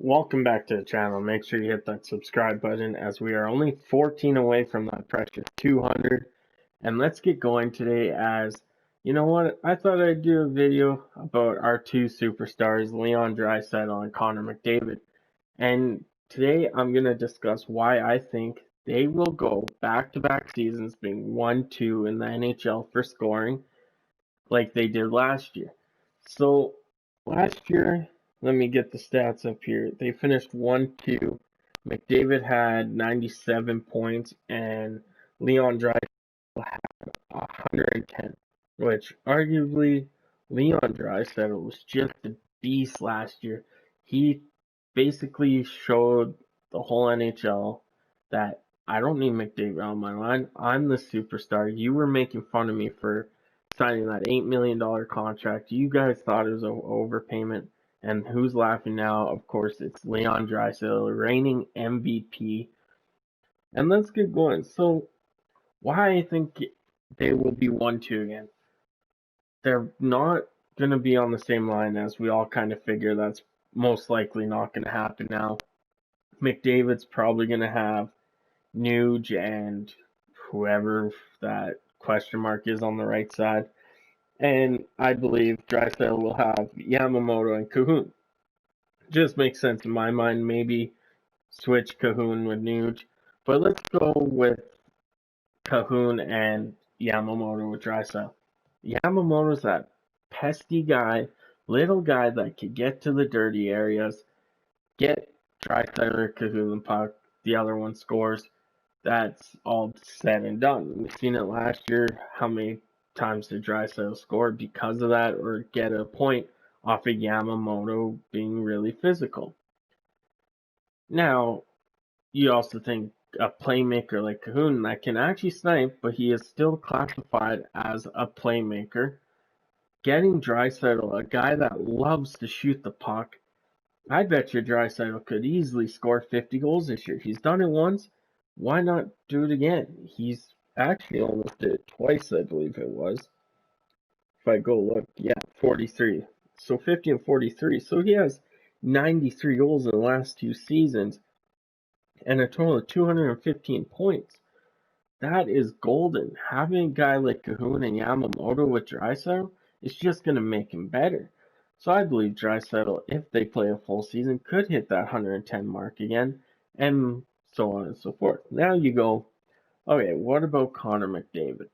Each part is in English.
Welcome back to the channel. Make sure you hit that subscribe button as we are only 14 away from that precious 200. And let's get going today as, you know what, I thought I'd do a video about our two superstars, Leon Draisaitl and Connor McDavid. And today I'm going to discuss why I think they will go back-to-back seasons being 1-2 in the NHL for scoring like they did last year. So last year, let me get the stats up here. They finished 1-2. McDavid had 97 points and Leon Draisaitl had 110, which arguably Leon Draisaitl was just a beast last year. He basically showed the whole NHL that I don't need McDavid on my line. I'm the superstar. You were making fun of me for signing that $8 million contract. You guys thought it was an overpayment. And who's laughing now? Of course, it's Leon Draisaitl, reigning MVP. And let's get going. So, why I think they will be 1-2 again. They're not going to be on the same line, as we all kind of figure that's most likely not going to happen now. McDavid's probably going to have Nuge and whoever that question mark is on the right side. And I believe Draisaitl will have Yamamoto and Kahun. Just makes sense in my mind. Maybe switch Kahun with Nuge. But let's go with Kahun and Yamamoto with Draisaitl. Yamamoto's that pesky guy, little guy that could get to the dirty areas, get Draisaitl or Kahun the puck, the other one scores. That's all said and done. We've seen it last year. How many times did Draisaitl score because of that or get a point off of Yamamoto being really physical? Now, you also think a playmaker like Kahun that can actually snipe, but he is still classified as a playmaker. Getting Draisaitl, a guy that loves to shoot the puck, I bet you Draisaitl could easily score 50 goals this year. He's done it once. Why not do it again? He's actually almost did it twice, I believe it was. If I go look, yeah, 43. So 50 and 43. So he has 93 goals in the last two seasons and a total of 215 points. That is golden. Having a guy like Kahun and Yamamoto with Draisaitl is just going to make him better. So I believe Draisaitl, if they play a full season, could hit that 110 mark again, and so on and so forth. Now you go, okay, what about Connor McDavid?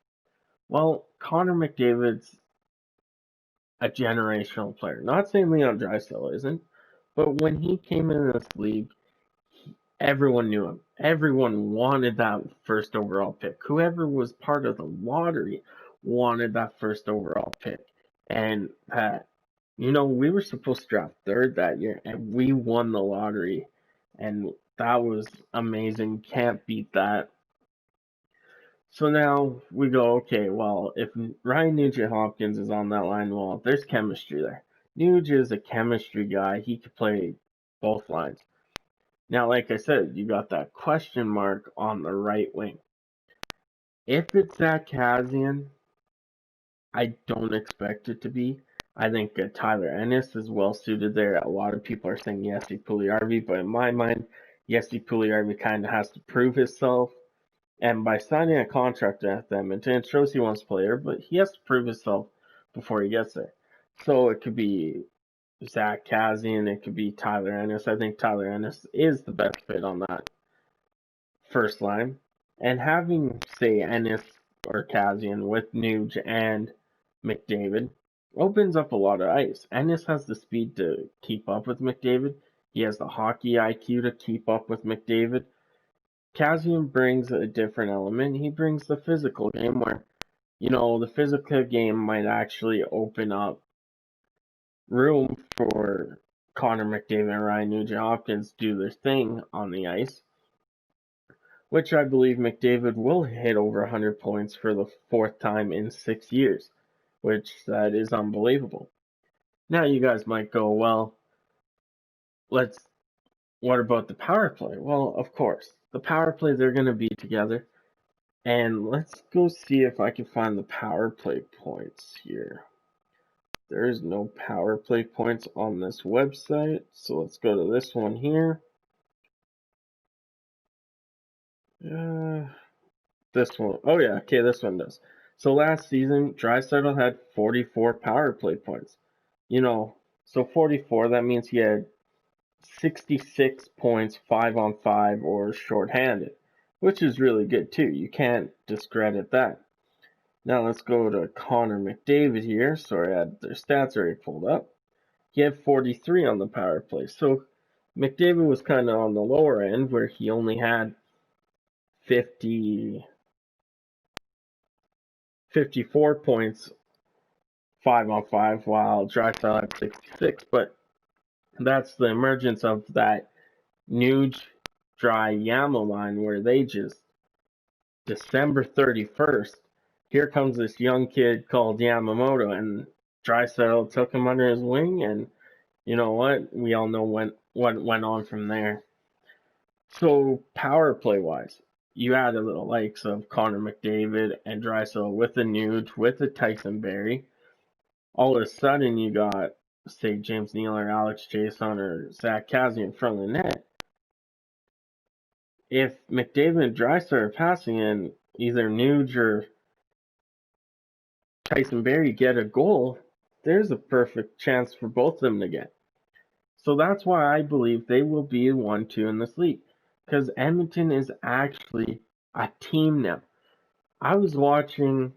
Well, Connor McDavid's a generational player. Not saying Leon Draisaitl isn't, but when he came in this league, everyone knew him. Everyone wanted that first overall pick. Whoever was part of the lottery wanted that first overall pick. And we were supposed to draft third that year, and we won the lottery. And that was amazing. Can't beat that. So now we go, okay, well, if Ryan Nugent-Hopkins is on that line, well, there's chemistry there. Nuge is a chemistry guy. He could play both lines. Now, like I said, you got that question mark on the right wing. If it's Zach Kassian, I don't expect it to be. I think Tyler Ennis is well suited there. A lot of people are saying Jesse Puljujarvi, but in my mind, Jesse Puljujarvi kind of has to prove himself. And by signing a contract with Edmonton, it shows he wants to play there, but he has to prove himself before he gets there. So it could be Zach Kassian, it could be Tyler Ennis. I think Tyler Ennis is the best fit on that first line. And having, say, Ennis or Kassian with Nuge and McDavid opens up a lot of ice. Ennis has the speed to keep up with McDavid. He has the hockey IQ to keep up with McDavid. Kassian brings a different element. He brings the physical game where, the physical game might actually open up room for Connor McDavid and Ryan Nugent-Hopkins do their thing on the ice, which I believe McDavid will hit over 100 points for the fourth time in 6 years, which that is unbelievable. Now you guys might go, well, what about the power play? Well, of course, the power play, they're going to be together. And let's go see if I can find the power play points here. There's no power play points on this website, so let's go to this one here. This one. Oh yeah, okay, this one does. So last season, Draisaitl had 44 power play points. So 44, that means he had 66 points 5-on-5 or shorthanded, which is really good too. You can't discredit that. Now let's go to Connor McDavid here. Sorry, I had their stats already pulled up. He had 43 on the power play. So McDavid was kind of on the lower end where he only had 54 points 5-on-5 while Draisaitl had 66. But that's the emergence of that Nuge Dry Yama line where they just December 31st, here comes this young kid called Yamamoto, and Draisaitl took him under his wing, and you know what? We all know what went on from there. So power play wise, you had the likes of Connor McDavid and Draisaitl with a Nuge, with a Tyson Barrie. All of a sudden, you got say James Neal or Alex Jason or Zach Kassian in front of the net. If McDavid and Draisaitl are passing in either Nuge or Tyson Barrie get a goal, there's a perfect chance for both of them to get. So that's why I believe they will be 1-2 in this league. Because Edmonton is actually a team now. I was watching,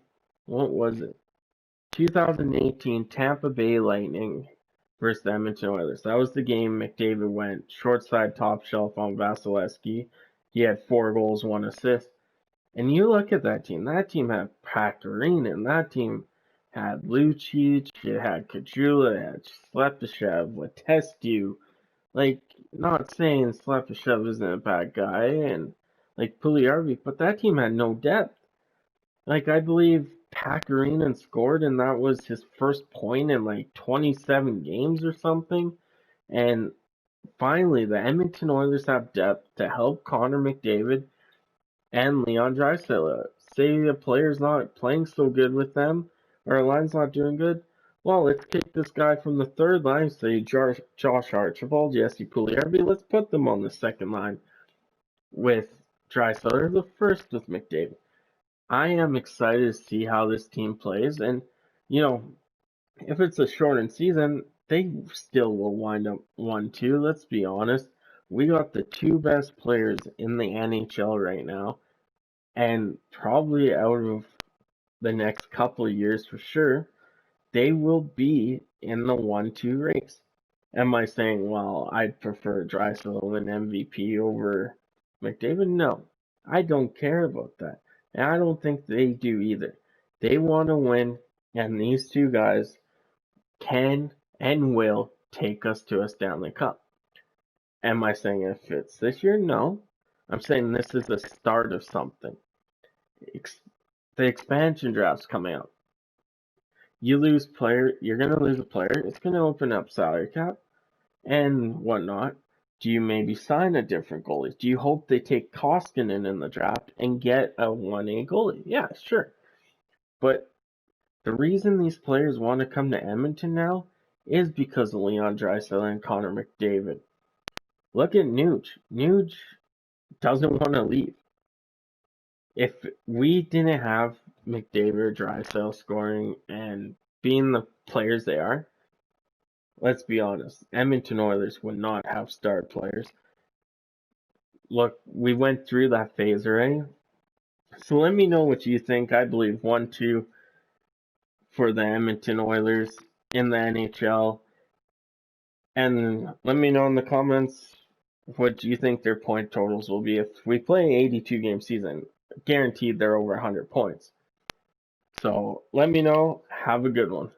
what was it? 2018 Tampa Bay Lightning versus the Edmonton Oilers. That was the game McDavid went short side top shelf on Vasilevsky. He had 4 goals, 1 assist. And you look at that team. That team had Pacioretty. That team had Lucic. It had Kajula. It had Slepyshev, Letestu. Like, not saying Slepyshev isn't a bad guy, and like Puljujarvi, but that team had no depth. Like, I believe Pacioretty scored, and that was his first point in like 27 games or something. And finally, the Edmonton Oilers have depth to help Connor McDavid and Leon Draisaitl. Say the player's not playing so good with them, or a line's not doing good. Well, let's kick this guy from the third line, say Josh Archibald, Jesse Puljujarvi. Let's put them on the second line with Draisaitl, or the first with McDavid. I am excited to see how this team plays, and if it's a shortened season, they still will wind up 1-2. Let's be honest. We got the 2 best players in the NHL right now, and probably out of the next couple of years for sure, they will be in the 1-2 race. Am I saying, well, I'd prefer Draisaitl and MVP over McDavid? No, I don't care about that. And I don't think they do either. They want to win, and these 2 guys can and will take us to a Stanley Cup. Am I saying if it's this year? No. I'm saying this is the start of something. The expansion draft's coming out. You lose player, you're going to lose a player. It's going to open up salary cap and whatnot. Do you maybe sign a different goalie? Do you hope they take Koskinen in the draft and get a 1A goalie? Yeah, sure. But the reason these players want to come to Edmonton now is because of Leon Draisaitl and Connor McDavid. Look at Nuge. Nuge doesn't want to leave. If we didn't have McDavid or Draisaitl scoring and being the players they are, let's be honest, Edmonton Oilers would not have star players. Look, we went through that phase already. So let me know what you think. I believe 1-2 for the Edmonton Oilers in the NHL. And let me know in the comments what you think their point totals will be. If we play an 82 game season, guaranteed they're over 100 points. So let me know. Have a good one.